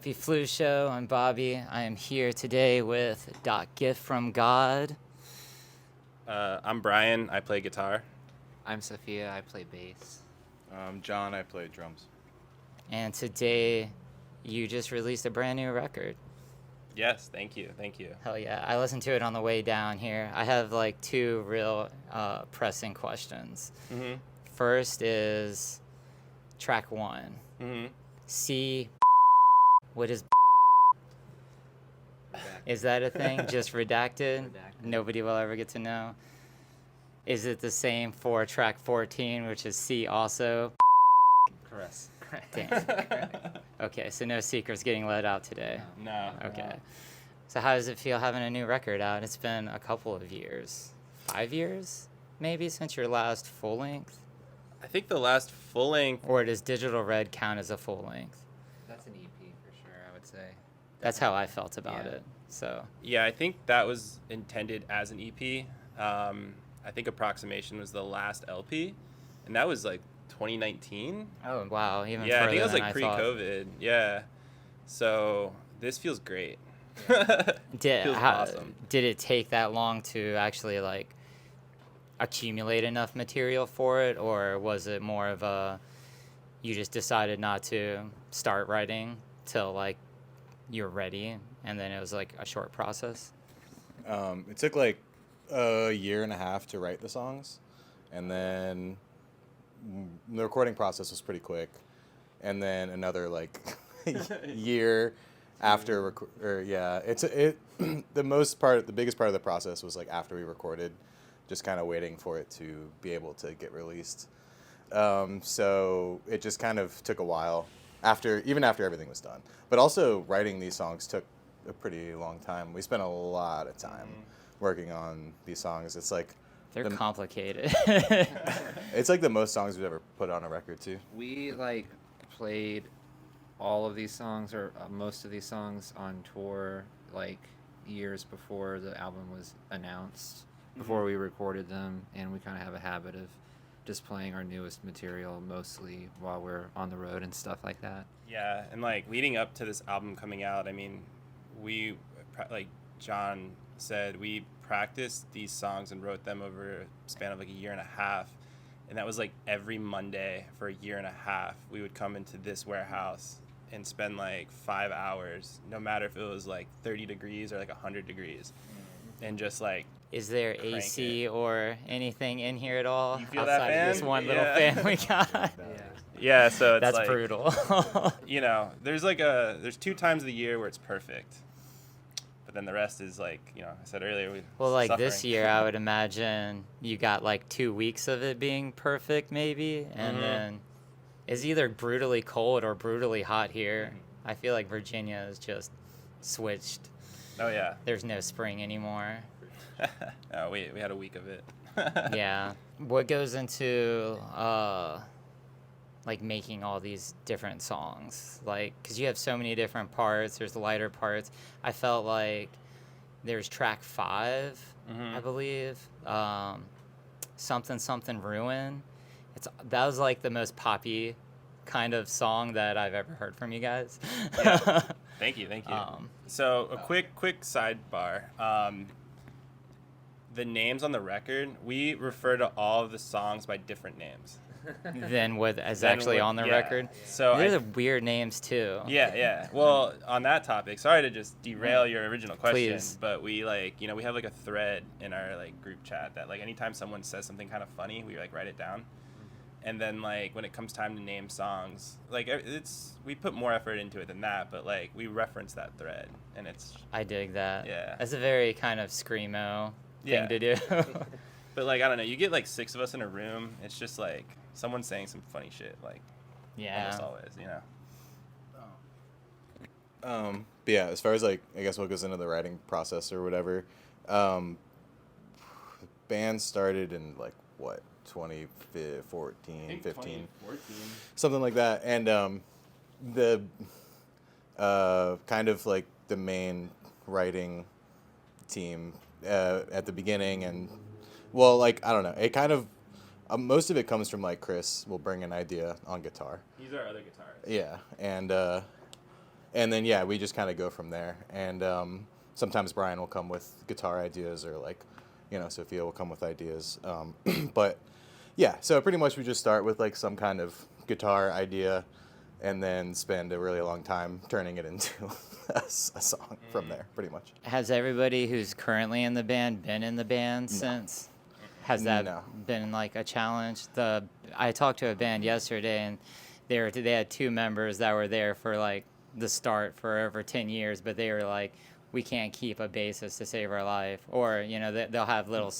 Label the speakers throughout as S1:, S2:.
S1: Happy Flu Show. I'm Bobby. I am here today with GIFFROMGOD.
S2: I'm Brian. I play guitar.
S3: I'm Sophia. I play bass.
S4: John. I play drums.
S1: And today, you just released a brand new record.
S2: Yes, thank you.
S1: Hell yeah. I listened to it on the way down here. I have like two real pressing questions.
S2: Mm-hmm.
S1: First is track 1.
S2: Mm-hmm.
S1: C. What is Is that a thing? Just redacted? Nobody will ever get to know. Is it the same for track 14, which is C also?
S3: Correct.
S1: Damn. Okay, so no secrets getting let out today.
S2: No.
S1: Okay. So how does it feel having a new record out? It's been a couple of years. 5 years, maybe, since your last full length?
S2: I think the last full length.
S1: Or does Digital Red count as a full length?
S3: That's an EP for sure, I would say.
S1: That's how I felt about
S3: Yeah.
S1: it. So
S2: Yeah, I think that was intended as an EP. I think Approximation was the last LP, and that was like 2019.
S1: oh wow, even
S2: Yeah, I
S1: further
S2: think it was
S1: than
S2: like
S1: I thought.
S2: pre-COVID. Yeah. So this feels great.
S1: Did
S2: Feels awesome.
S1: Did it take that long to actually like accumulate enough material for it, or was it more of a you just decided not to start writing till like you're ready, and then it was like a short process?
S4: It took like a year and a half to write the songs, and then the recording process was pretty quick, and then another like year after the biggest part of the process was like after we recorded, just kind of waiting for it to be able to get released. So it just kind of took a while after everything was done. But also writing these songs took a pretty long time. We spent a lot of time working on these songs. It's like
S1: They're complicated.
S4: it's like the most songs we've ever put on a record too.
S3: We played all of these songs or most of these songs on tour years before the album was announced, before we recorded them, and we kind of have a habit of just playing our newest material mostly while we're on the road and stuff like that.
S2: Yeah, and like leading up to this album coming out, I mean, we, like John said, we practiced these songs and wrote them over a span of like a year and a half. And that was like every Monday for a year and a half. We would come into this warehouse and spend like 5 hours, no matter if it was like 30 degrees or like 100 degrees. And just like,
S1: Is there
S2: Crank
S1: AC or anything in here at all
S2: You feel that
S1: outside of this
S2: fan?
S1: one little
S2: Yeah.
S1: fan we got?
S2: yeah, so it's
S1: That's
S2: like,
S1: brutal.
S2: you know, there's 2 times of the year where it's perfect. But then the rest is like, you know, I said earlier,
S1: Well, like this
S2: suffering.
S1: year, I would imagine you got like 2 weeks of it being perfect, maybe, and
S2: Mhm.
S1: then it's either brutally cold or brutally hot here. I feel like Virginia is just switched.
S2: Oh, yeah.
S1: There's no spring anymore.
S2: Oh, we had a week of it.
S1: Yeah. What goes into like making all these different songs? Like, because you have so many different parts. There's lighter parts. I felt like there's track 5, I believe. Something Something Ruin. That was like the most poppy kind of song that I've ever heard from you guys.
S2: Yeah. Thank you. So a quick sidebar. The names on the record, we refer to all of the songs by different names.
S1: Than what is
S2: Than
S1: actually
S2: what-
S1: on the
S2: yeah.
S1: record.
S2: So
S1: They're the weird names too.
S2: Yeah. Well, on that topic, sorry to just derail your original question,
S1: Please.
S2: but we we have like a thread in our like group chat that like anytime someone says something kind of funny, we like write it down. And then like when it comes time to name songs, like we put more effort into it than that, but like we reference that thread, and it's
S1: I dig that.
S2: Yeah.
S1: That's a very kind of screamo
S2: Yeah.
S1: thing to do.
S2: But like I don't know, you get like 6 of us in a room, it's just like someone saying some funny shit, like almost
S1: Yeah.
S2: always, you know.
S4: But yeah, as far as like I guess what goes into the writing process or whatever, band started in like what 2014, 15, something like that, and the kind of like the main writing team at the beginning, and well, like I don't know, it kind of most of it comes from like Chris will bring an idea on guitar.
S2: He's our other guitarist.
S4: Yeah, and And then yeah, we just kind of go from there. And sometimes Brian will come with guitar ideas, or like, Sophia will come with ideas. But yeah, so pretty much we just start with like some kind of guitar idea, and then spend a really long time turning it into a song from there, pretty much.
S1: Has everybody who's currently in the band been in the band since? Has that
S4: No.
S1: been like a challenge? I talked to a band yesterday, and they had 2 members that were there for like the start for over 10 years, but they were like, we can't keep a bassist to save our life, or they'll have little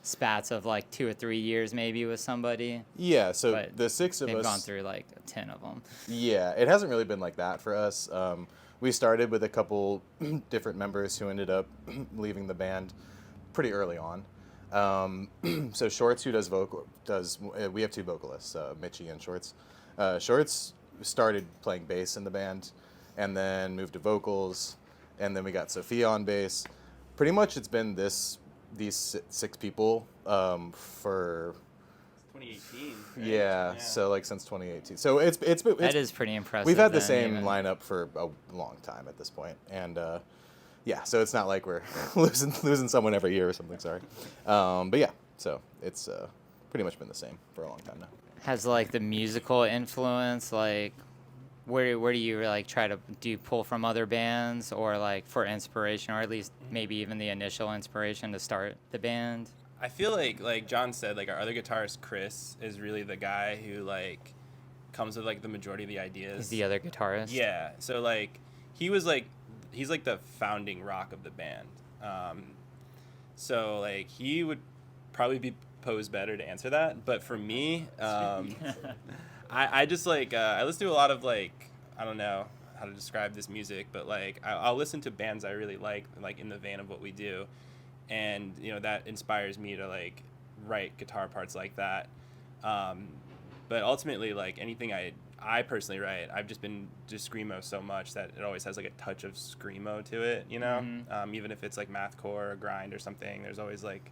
S1: spats of like 2 or 3 years maybe with somebody.
S4: Yeah, so
S1: But
S4: the 6 of us.
S1: They've gone through like 10 of them.
S4: Yeah, it hasn't really been like that for us. We started with a couple different members who ended up leaving the band pretty early on. So Shorts, who we have 2 vocalists, Mitchie and Shorts. Shorts started playing bass in the band, and then moved to vocals, and then we got Sophia on bass. Pretty much it's been these 6 people for
S2: 2018. Right?
S4: yeah, so like since 2018. So it's
S1: That is pretty impressive.
S4: we've had the
S1: then,
S4: same
S1: even.
S4: lineup for a long time at this point, and yeah, so it's not like we're losing someone every year or something. Sorry, but yeah, so it's pretty much been the same for a long time now.
S1: Has like the musical influence, like where do you like do you pull from other bands, or like for inspiration, or at least maybe even the initial inspiration to start the band?
S2: I feel like John said, like our other guitarist Chris is really the guy who like comes with like the majority of the ideas.
S1: Is the other guitarist?
S2: Yeah, so like he's like the founding rock of the band. So like he would probably be posed better to answer that, but for me, I just like I listen to a lot of like, I don't know how to describe this music, but like I'll listen to bands I really like in the vein of what we do, and that inspires me to like write guitar parts like that. But ultimately, like anything I personally write, I've just been just screamo so much that it always has like a touch of screamo to it,
S1: Mm-hmm.
S2: Even if it's like mathcore or grind or something, there's always like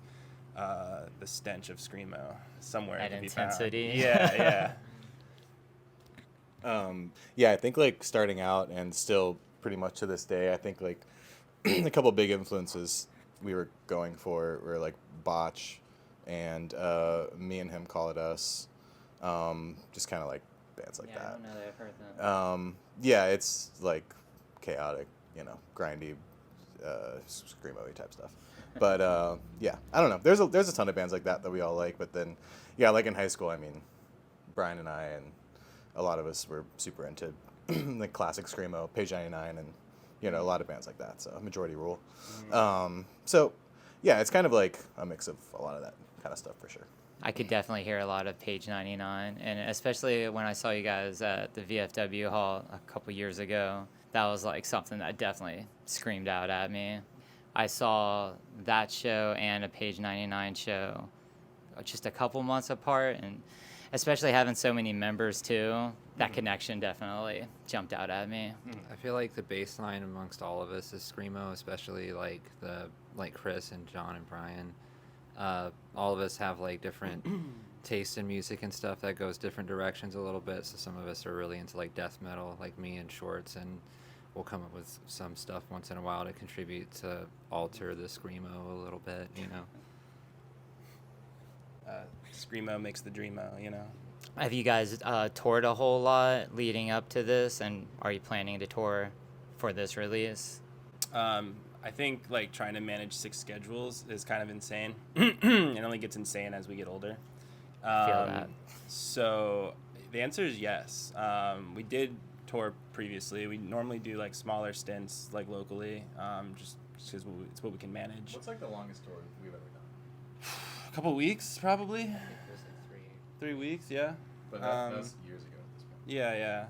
S2: the stench of screamo somewhere.
S1: That
S2: it can be found.
S1: intensity.
S2: Yeah.
S4: Yeah, I think like starting out and still pretty much to this day, I think like a couple big influences we were going for were like Botch and Me and Him Call It Us, just kind of like bands like
S1: I
S4: that.
S1: don't know that I've heard them.
S4: Yeah, it's like chaotic, grindy, screamo-y type stuff. But yeah, I don't know. There's a ton of bands like that we all like. But then, yeah, like in high school, I mean, Brian and I and a lot of us were super into the classic screamo, Page 99, and a lot of bands like that. So Majority Rule. So yeah, it's kind of like a mix of a lot of that kind of stuff for sure.
S1: I could definitely hear a lot of Page 99, and especially when I saw you guys at the VFW hall a couple years ago, that was like something that definitely screamed out at me. I saw that show and a Page 99 show just a couple months apart, and especially having so many members too, that connection definitely jumped out at me.
S3: I feel like the bass line amongst all of us is screamo, especially like Chris and John and Brian. All of us have like different tastes in music and stuff that goes different directions a little bit. So some of us are really into like death metal, like me and Shorts, and we'll come up with some stuff once in a while to contribute to alter the screamo a little bit,
S2: Screamo makes the dreamo,
S1: Have you guys toured a whole lot leading up to this, and are you planning to tour for this release?
S2: I think like trying to manage 6 schedules is kind of insane. It only gets insane as we get older.
S1: Feel that.
S2: So the answer is yes. We did tour previously. We normally do like smaller stints like locally, just because it's what we can manage.
S4: What's like the longest tour we've ever done?
S2: A couple weeks, probably.
S3: It was like
S2: 3 weeks, yeah.
S4: But
S2: that's
S4: years ago at this point.
S2: Yeah.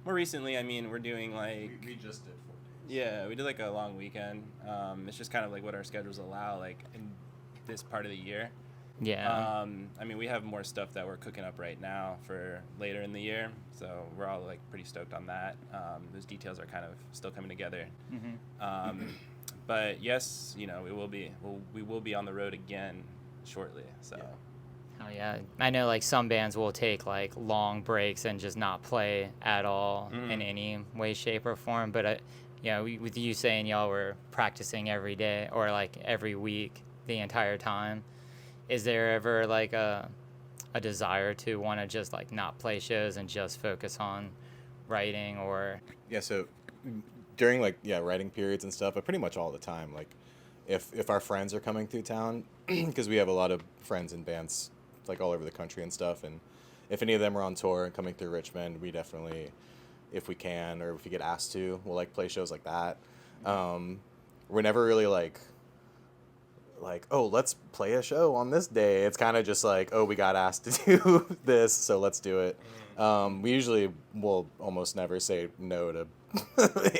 S2: More recently, I mean, we're doing like
S4: We just did 4 days.
S2: yeah, we did like a long weekend. It's just kind of like what our schedules allow, like in this part of the year.
S1: Yeah.
S2: I mean, we have more stuff that we're cooking up right now for later in the year, so we're all like pretty stoked on that. Those details are kind of still coming together. But yes, we will be on the road again shortly. So.
S4: Yeah.
S1: Oh yeah, I know like some bands will take like long breaks and just not play at all in any way, shape, or form. But with you saying y'all were practicing every day or like every week the entire time, is there ever like a desire to want to just like not play shows and just focus on writing or?
S4: Yeah, so during like writing periods and stuff, but pretty much all the time. Like if our friends are coming through town, because we have a lot of friends in bands like all over the country and stuff, and if any of them are on tour and coming through Richmond, we definitely, if we can or if we get asked to, we'll like play shows like that. We're never really like oh, let's play a show on this day. It's kind of just like, oh, we got asked to do this, so let's do it. We usually will almost never say no to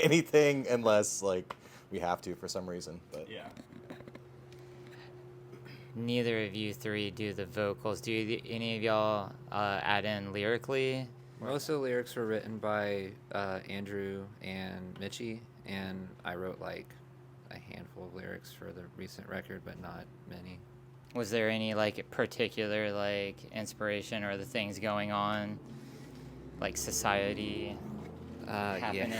S4: anything unless like we have to for some reason. But
S2: Yeah.
S1: Neither of you three do the vocals. Do any of y'all add in lyrically?
S3: Most of the lyrics were written by Andrew and Mitchie, and I wrote like a handful of lyrics for the recent record, but not many.
S1: Was there any like particular like inspiration or the things going on, like society happening?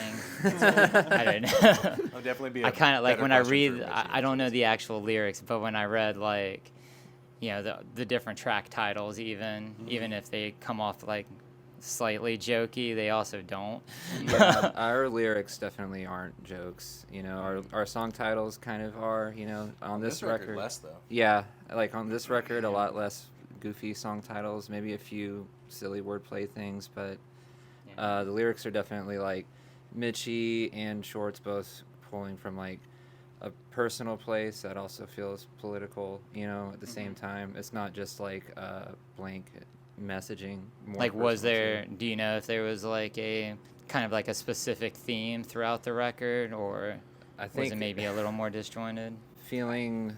S3: Yeah.
S1: I don't know.
S4: I'll definitely be.
S1: I kind of like
S4: better
S1: when I
S4: question
S1: read.
S4: for Mitchie
S1: I don't know
S4: answers.
S1: the actual lyrics, but when I read like, the different track titles, even if they come off like slightly jokey, they also don't.
S3: Yeah, our lyrics definitely aren't jokes. Our song titles kind of are. On this record,
S4: less though.
S3: yeah, like on this record, a lot less goofy song titles, maybe a few silly wordplay things, but the lyrics are definitely like Mitchie and Shorts both pulling from like a personal place that also feels political, at the same time. It's not just like blank messaging. More
S1: Like, was
S3: personal,
S1: there?
S3: too.
S1: Do you know if there was like a kind of like a specific theme throughout the record, or
S3: I
S1: was
S3: think
S1: it maybe a little more disjointed?
S3: feeling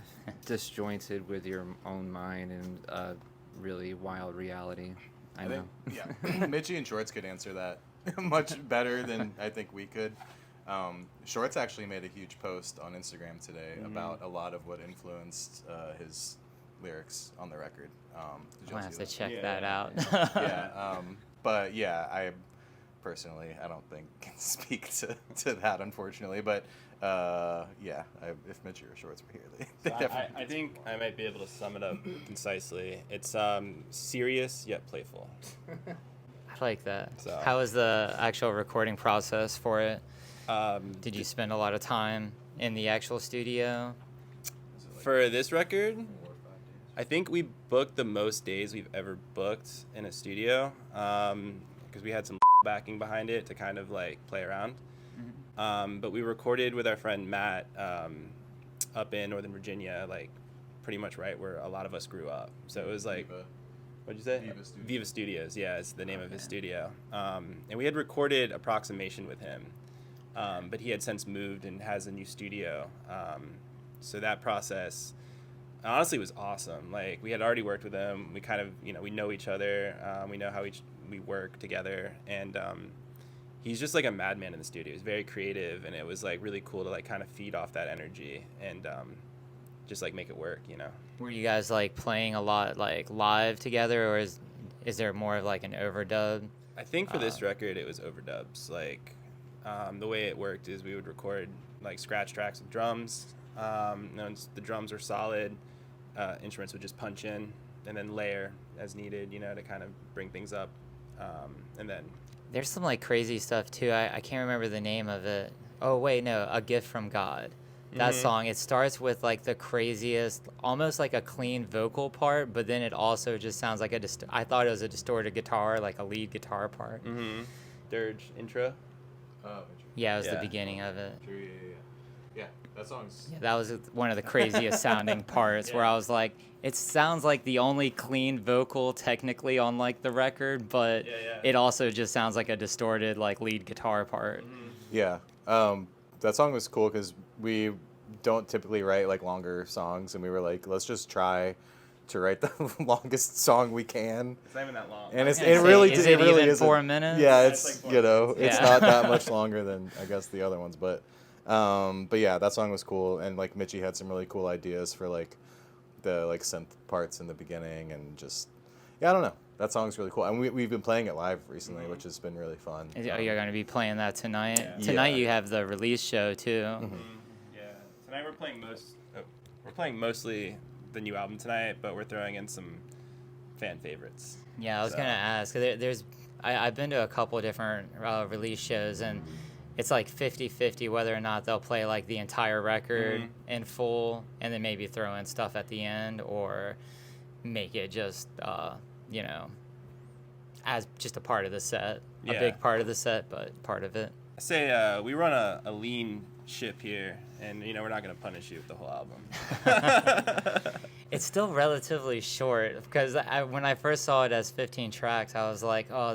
S3: disjointed with your own mind and a really wild reality. I know.
S4: Mitchie and Shorts could answer that much better than I think we could. Shorts actually made a huge post on Instagram today about a lot of what influenced his lyrics on the record. Did you
S1: I'll
S4: all
S1: have
S4: see
S1: to
S4: that?
S1: check that out.
S4: But I personally, I don't think can speak to that, unfortunately. But if Mitchie or Shorts were here, they definitely.
S2: I think I might be able to sum it up concisely. It's serious yet playful.
S1: I like that.
S2: So-
S1: How was the actual recording process for it? Did you spend a lot of time in the actual studio?
S2: For this record, I think we booked the most days we've ever booked in a studio because we had some backing behind it to kind of like play around. But we recorded with our friend Matt up in Northern Virginia, like pretty much right where a lot of us grew up. So it was like, what'd you say?
S4: Viva Studios.
S2: Viva Studios, yeah, it's the name of his studio. And we had recorded Approximation with him, but he had since moved and has a new studio. So that process honestly was awesome. Like we had already worked with him. We kind of, we know each other. We know how we work together, and he's just like a madman in the studio. He's very creative, and it was like really cool to like kind of feed off that energy and just like make it work.
S1: Were you guys like playing a lot like live together, or is there more of like an overdub?
S2: I think for this record it was overdubs. Like the way it worked is we would record like scratch tracks with drums. Once the drums are solid, instruments would just punch in and then layer as needed, to kind of bring things up. And then
S1: There's some like crazy stuff too. I can't remember the name of it. Oh wait, no, A Gift from God. That song, it starts with like the craziest, almost like a clean vocal part, but then it also just sounds like I thought it was a distorted guitar, like a lead guitar part.
S2: Dirge intro.
S1: Yeah, it was the
S2: Yeah.
S1: beginning of it.
S4: True, yeah. That song's.
S1: Yeah, that was one of the craziest sounding parts where I was like, it sounds like the only clean vocal technically on like the record, but it also just sounds like a distorted like lead guitar part.
S4: Yeah, that song was cool because we don't typically write like longer songs, and we were like, let's just try to write the longest song we can.
S2: It's not even that long.
S4: And
S1: Is it
S4: really
S1: even
S4: isn't.
S1: 4 minutes?
S4: Yeah,
S2: It's
S4: it's
S2: like 4 minutes.
S4: it's
S1: Yeah.
S4: not that much longer than I guess the other ones, but yeah, that song was cool, and like Mitchie had some really cool ideas for like the like synth parts in the beginning, and just I don't know. That song's really cool, and we've been playing it live recently, which has been really fun.
S1: Are you going to be playing that tonight?
S2: Yeah.
S1: Tonight
S4: Yeah.
S1: you have the release show too.
S2: Yeah, tonight we're playing mostly the new album tonight, but we're throwing in some fan favorites.
S1: Yeah, I was
S2: So-
S1: gonna ask. I've been to a couple of different release shows, and it's like 50-50 whether or not they'll play like the entire record in full, and then maybe throw in stuff at the end, or make it just as just a part of the set, a
S2: Yeah.
S1: big part of the set, but part of it.
S2: I say we run a lean ship here, and we're not gonna punish you with the whole album.
S1: It's still relatively short because when I first saw it as 15 tracks, I was like, oh,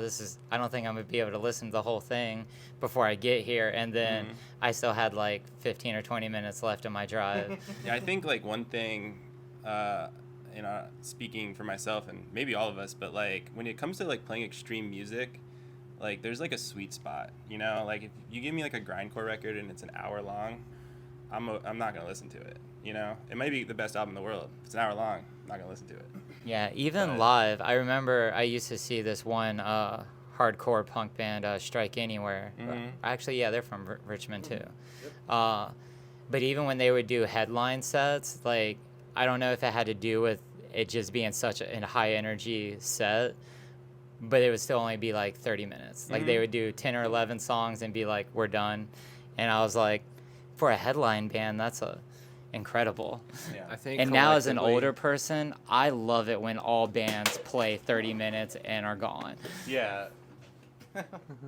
S1: I don't think I'm going to be able to listen to the whole thing before I get here. And then I still had like 15 or 20 minutes left in my drive.
S2: Yeah, I think like one thing, speaking for myself and maybe all of us, but like when it comes to like playing extreme music, like there's like a sweet spot, like if you give me like a grindcore record and it's an hour long, I'm not gonna listen to it. It might be the best album in the world. If it's an hour long, I'm not gonna listen to it.
S1: Yeah, even
S2: But-
S1: live, I remember I used to see this one hardcore punk band, Strike Anywhere. Actually, yeah, they're from Richmond too. But even when they would do headline sets, like, I don't know if it had to do with it just being such a high energy set, but it would still only be like 30 minutes. Like they would do 10 or 11 songs and be like, we're done. And I was like, for a headline band, that's incredible.
S2: Yeah.
S3: I think
S1: And now as an
S3: collectively-
S1: older person, I love it when all bands play 30 minutes and are gone.
S4: Yeah.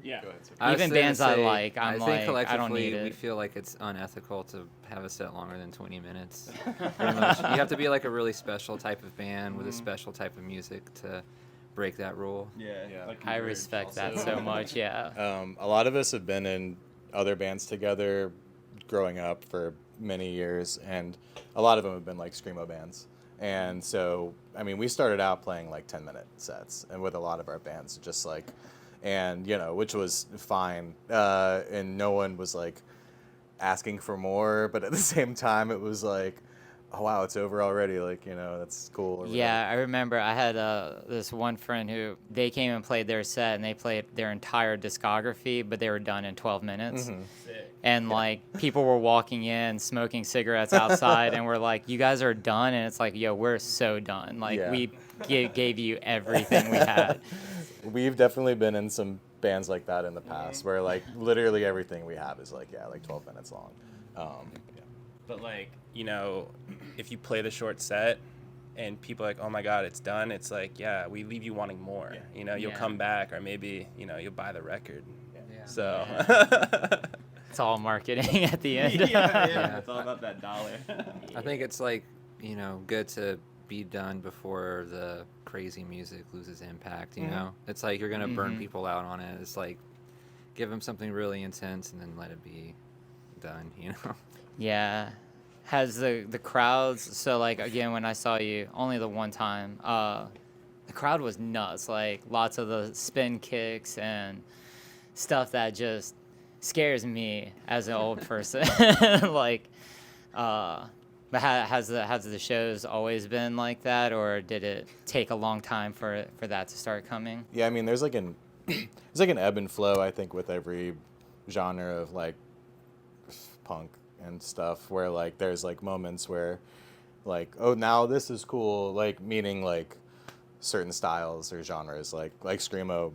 S2: Yeah.
S4: Go ahead, sir.
S3: I was
S1: Even
S3: gonna
S1: bands I
S3: say,
S1: like, I'm
S3: I think
S1: like, I don't
S3: collectively
S1: need
S3: we
S1: it.
S3: feel like it's unethical to have a set longer than 20 minutes. Pretty much. You have to be like a really special type of band with a special type of music to break that rule.
S2: Yeah.
S4: Like
S1: I respect that
S4: also.
S1: so much, yeah.
S4: A lot of us have been in other bands together growing up for many years, and a lot of them have been like screamo bands. And so, I mean, we started out playing like 10-minute sets, and with a lot of our bands, just like, and which was fine, and no one was like asking for more, but at the same time, it was like, oh wow, it's over already, like that's cool. Or whatever.
S1: Yeah, I remember I had this one friend who they came and played their set, and they played their entire discography, but they were done in 12 minutes.
S2: Sick.
S1: And like people were walking in, smoking cigarettes outside, and we're like, "You guys are done," and it's like, "Yo, we're so done. Like
S4: Yeah.
S1: we gave you everything we had."
S4: We've definitely been in some bands like that in the past, where like literally everything we have is like 12 minutes long. Yeah.
S2: But like, if you play the short set and people are like, oh my God, it's done. It's like, yeah, we leave you wanting more. You'll
S1: Yeah.
S2: come back, or maybe, you'll buy the record.
S3: Yeah.
S2: So.
S1: It's all marketing at the end.
S3: Yeah.
S2: It's all about that dollar.
S3: I think it's like, good to be done before the crazy music loses impact, It's like you're going to burn people out on it. It's like give them something really intense and then let it be done,
S1: Yeah. Has the crowds, so like again when I saw you only the one time, the crowd was nuts. Like lots of the spin kicks and stuff that just scares me as an old person. Like but has the shows always been like that, or did it take a long time for that to start coming?
S4: Yeah, I mean, there's like an ebb and flow, I think, with every genre of like punk and stuff, where like there's like moments where like, oh, now this is cool, like meaning like certain styles or genres, like screamo,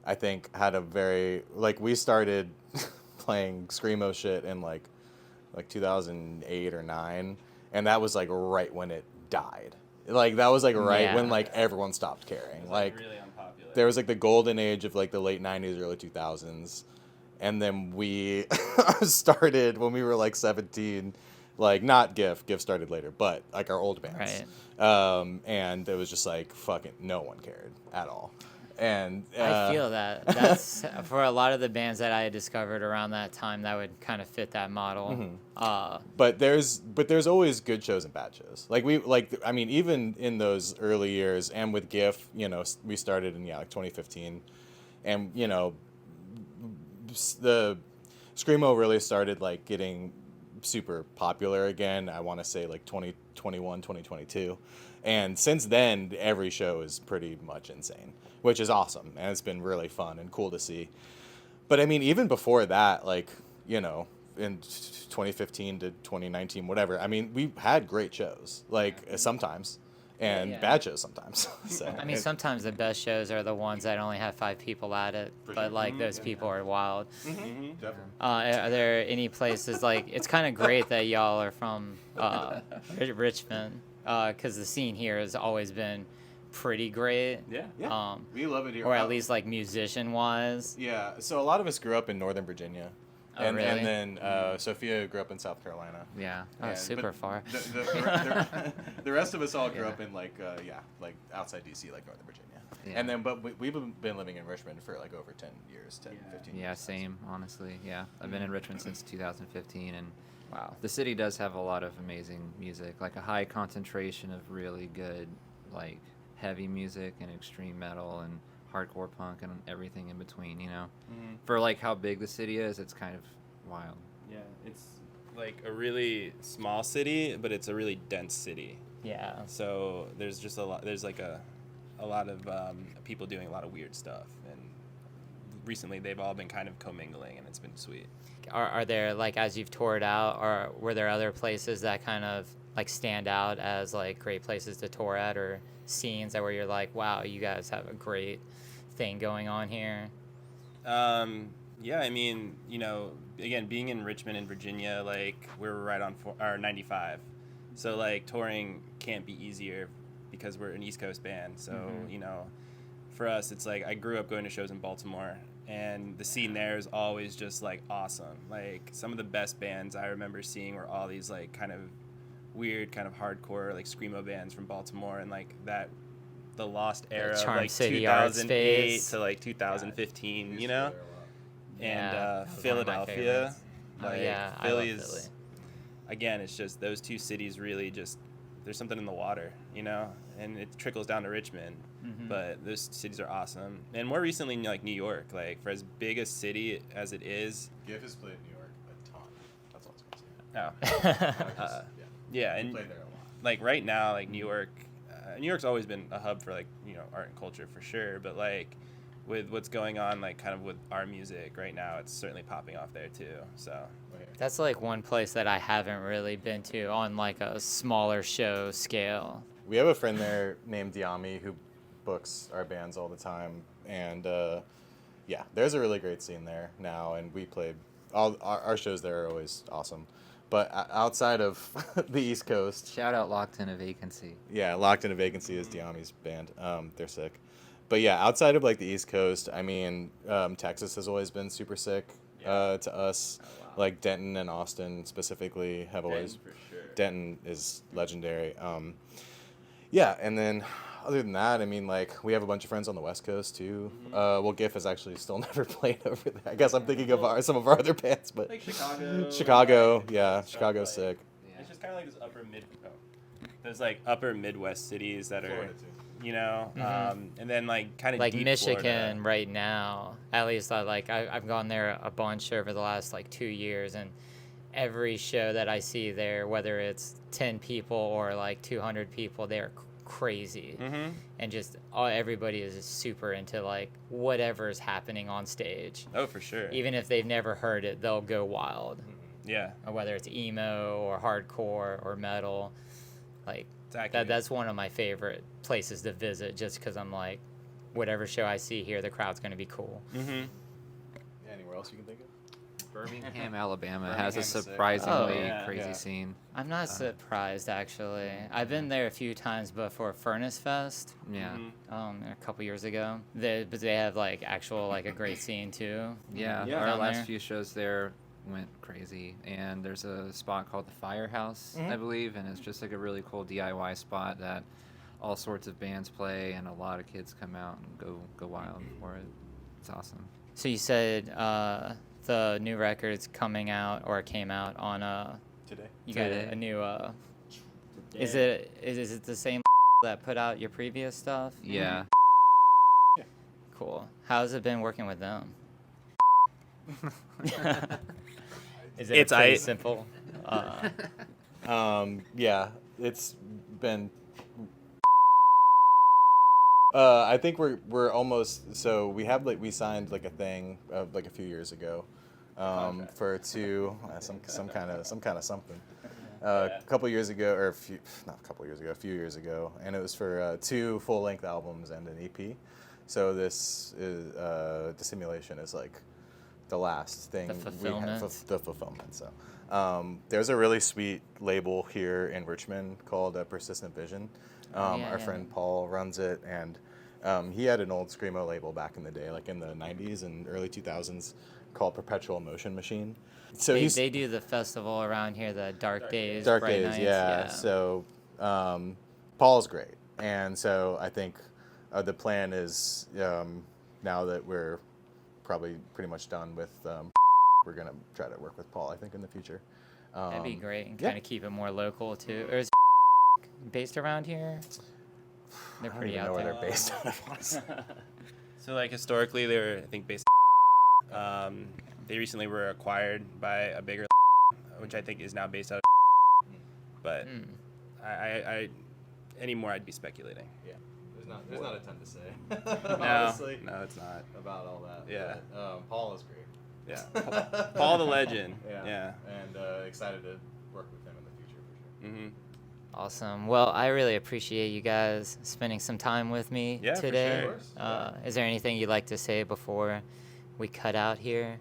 S4: I think had a very like we started playing screamo shit in like 2008 or 9, and that was like right when it died. Like that was like right when
S1: Yeah.
S4: like everyone stopped caring. Like
S2: really unpopular.
S4: there was like the golden age of like the late 90s, early 2000s. And then we started when we were like 17, like not GIF started later, but like our old bands.
S1: Right.
S4: And it was just like fucking no one cared at all. And
S1: I feel that. That's for a lot of the bands that I had discovered around that time that would kind of fit that model.
S4: But there's always good shows and bad shows. I mean, even in those early years and with GIF, we started in like 2015, and the screamo really started like getting super popular again. I want to say like 2021, 2022. And since then, every show is pretty much insane, which is awesome. And it's been really fun and cool to see. But I mean, even before that, like, you know, in 2015 to 2019, whatever, I mean, we had great shows, like sometimes, and
S1: Yeah.
S4: bad shows sometimes. So,
S1: I mean, sometimes the best shows are the ones that only have 5 people at it, but like those people are wild.
S4: Definitely.
S1: Are there any places like it's kind of great that y'all are from Richmond, because the scene here has always been pretty great.
S2: Yeah.
S4: We love it here.
S1: Or at least like musician wise.
S4: Yeah, so a lot of us grew up in Northern Virginia.
S1: Oh,
S4: and,
S1: really?
S4: and then Sophia grew up in South Carolina.
S3: Yeah.
S1: Oh,
S4: And-
S1: super
S4: but
S1: far.
S4: The rest of us all grew
S3: Yeah.
S4: up in like outside DC, like Northern Virginia.
S3: Yeah.
S4: And then, but we've been living in Richmond for like over 10 years, 10, 15 years.
S3: Yeah, same, honestly. Yeah. I've been in Richmond since 2015, and
S1: Wow.
S3: the city does have a lot of amazing music, like a high concentration of really good, like, heavy music and extreme metal and hardcore punk and everything in between, you know? For, like, how big the city is, it's kind of wild.
S2: Yeah, it's like a really small city, but it's a really dense city.
S1: Yeah.
S2: So there's just a lot. There's like a lot of people doing a lot of weird stuff, and recently they've all been kind of commingling, and it's been sweet.
S1: Are there, like, as you've toured out, or were there other places that kind of like stand out as like great places to tour at, or scenes that where you're like, wow, you guys have a great thing going on here?
S2: Yeah, I mean, you know, again, being in Richmond and Virginia, like we're right on 95, so like touring can't be easier because we're an East Coast band. So you know, for us, it's like I grew up going to shows in Baltimore, and the scene there is always just like awesome. Like some of the best bands I remember seeing were all these like kind of weird, kind of hardcore like screamo bands from Baltimore, and like that. The lost era of
S1: Charm
S2: like
S1: City Art
S2: 2008
S1: Space.
S2: to like 2015,
S4: We
S2: you
S4: used to
S2: know?
S4: go there a lot.
S2: And
S1: that was one of my
S2: Philadelphia.
S1: favorites. Oh,
S2: Like
S1: yeah, I love
S2: Philly's
S1: Philly.
S2: again, it's just those two cities really just there's something in the water, you know, and it trickles down to Richmond. But those cities are awesome. And more recently, like New York, like for as big a city as it is,
S4: GIF has played New York a ton. That's all I was going to say.
S2: yeah,
S4: We
S2: and
S4: played there a lot.
S2: like right now, like New York's always been a hub for like, you know, art and culture for sure, but like with what's going on like kind of with our music right now, it's certainly popping off there too. So
S1: That's like one place that I haven't really been to on like a smaller show scale.
S4: We have a friend there named Diami who books our bands all the time, and yeah, there's a really great scene there now, and we played all our shows there are always awesome. But outside of the East Coast,
S3: Shout out Locked in a Vacancy.
S4: yeah, Locked in a Vacancy is Diami's band. They're sick. But yeah, outside of like the East Coast, I mean, Texas has always been super sick to us. Like Denton and Austin specifically have always.
S2: for sure.
S4: Denton is legendary. Yeah, and then other than that, I mean, like we have a bunch of friends on the West Coast too. Well, GIF has actually still never played over there. I guess I'm thinking of some of our other bands, but
S2: Like Chicago.
S4: Chicago,
S2: and, like,
S4: yeah,
S2: stuff
S4: Chicago's
S2: like-
S4: sick.
S2: It's just kind of like this those like upper Midwest cities that are,
S4: Florida, too.
S2: you know, and then like kind of
S1: Like
S2: deep
S1: Michigan
S2: Florida.
S1: right now, at least I've gone there a bunch over the last like 2 years, and every show that I see there, whether it's 10 people or like 200 people, they're crazy. And just everybody is just super into like whatever's happening on stage.
S2: Oh, for sure.
S1: Even if they've never heard it, they'll go wild.
S2: Yeah.
S1: Or whether it's emo or hardcore or metal, like
S2: Exactly.
S1: that's one of my favorite places to visit, just because I'm like, whatever show I see here, the crowd's going to be cool.
S2: Mm-hmm.
S4: Yeah, anywhere else you can think of?
S3: Birmingham, Alabama has
S4: Birmingham's
S3: a
S4: sick.
S3: surprisingly
S1: Oh, yeah.
S3: crazy
S4: Yeah.
S3: scene.
S1: I'm not surprised, actually. I've been there a few times before Furnace Fest,
S3: Yeah.
S1: a couple years ago. But they have like actual like a great scene too.
S3: Yeah,
S2: Yeah.
S3: our
S1: Down
S3: last
S1: there.
S3: few shows there went crazy, and there's a spot called the Firehouse, I believe, and it's just like a really cool DIY spot that all sorts of bands play, and a lot of kids come out and go wild for it. It's awesome.
S1: So you said the new record's coming out or came out on
S4: Today.
S1: you got
S3: Today.
S1: a new is it the same that put out your previous stuff?
S3: Yeah.
S1: Cool. How's it been working with them? Is it
S2: It's
S1: pretty
S2: I-
S1: simple?
S4: Yeah, it's been. I think we're almost. So we have we signed like a thing like a few years ago, for some kind of something. A couple years ago, or not a couple years ago, a few years ago, and it was for 2 full-length albums and an EP. So this is Dissimulation is like the last thing
S1: The fulfillment.
S4: the fulfillment. So there's a really sweet label here in Richmond called Persistent Vision. Our friend Paul runs it, and he had an old screamo label back in the day, like in the 90s and early 2000s, called Perpetual Motion Machine. So
S1: they do the festival around here, the Dark Days,
S4: Dark
S1: Bright
S4: Days,
S1: Nights,
S4: yeah. So Paul's great, and so I think the plan is now that we're probably pretty much done with, we're gonna try to work with Paul, I think, in the future.
S1: That'd be great, and
S4: yeah.
S1: kind of keep it more local too. Or is based around here? They're
S4: I don't
S1: pretty
S4: even know
S1: out
S4: where
S1: there.
S4: they're based on. Honestly.
S2: So like historically, they were I think based. They recently were acquired by a bigger, which I think is now based out of. But I anymore I'd be speculating.
S4: Yeah, there's not a ton to say.
S2: No,
S4: Honestly,
S2: no, it's not.
S4: about all that.
S2: Yeah.
S4: But, Paul is great.
S2: Yeah, Paul the legend.
S4: Yeah. And excited to work with him in the future for sure.
S2: Mm-hmm.
S1: Awesome. Well, I really appreciate you guys spending some time with me
S2: Yeah, for
S1: today.
S2: sure.
S4: Of course.
S1: Is there anything you'd like to say before we cut out here?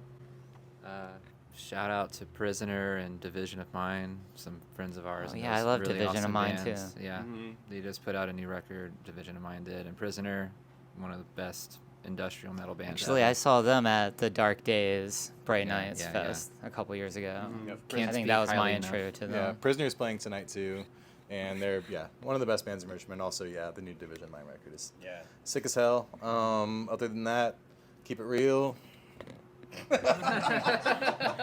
S3: Shout out to Prisoner and Division of Mine, some friends of ours.
S1: Oh,
S3: and
S1: yeah, I
S3: those
S1: love
S3: really
S1: Division of
S3: awesome
S1: Mine,
S3: bands.
S1: too.
S3: Yeah,
S2: Mhm.
S3: they just put out a new record. Division of Mine did, and Prisoner, one of the best industrial metal bands.
S1: Actually, I
S3: ever.
S1: saw them at the Dark Days, Bright
S3: Yeah,
S1: Nights
S3: yeah,
S1: Fest a couple years ago.
S2: Mhm.
S4: Yep.
S3: Can't
S1: I think
S3: speak
S1: that was my
S3: highly
S1: intro
S3: enough.
S1: to
S4: Yeah,
S1: them.
S4: Prisoner's playing tonight too, and they're one of the best bands in Richmond. Also, the new Division Mine record is
S2: Yeah.
S4: sick as hell. Other than that, keep it real.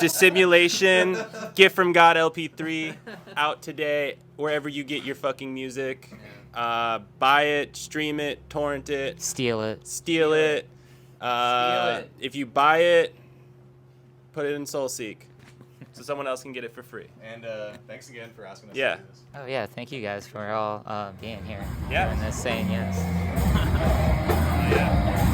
S2: Dissimulation, Gift from God LP3, out today wherever you get your fucking music. Buy it, stream it, torrent it,
S1: Steal it.
S2: steal it. If you buy it, put it in SoulSeek so someone else can get it for free.
S4: And thanks again for asking us
S2: Yeah.
S4: to do this.
S1: Oh, yeah. Thank you guys for all being here.
S2: Yeah.
S1: And saying yes.
S2: Yeah.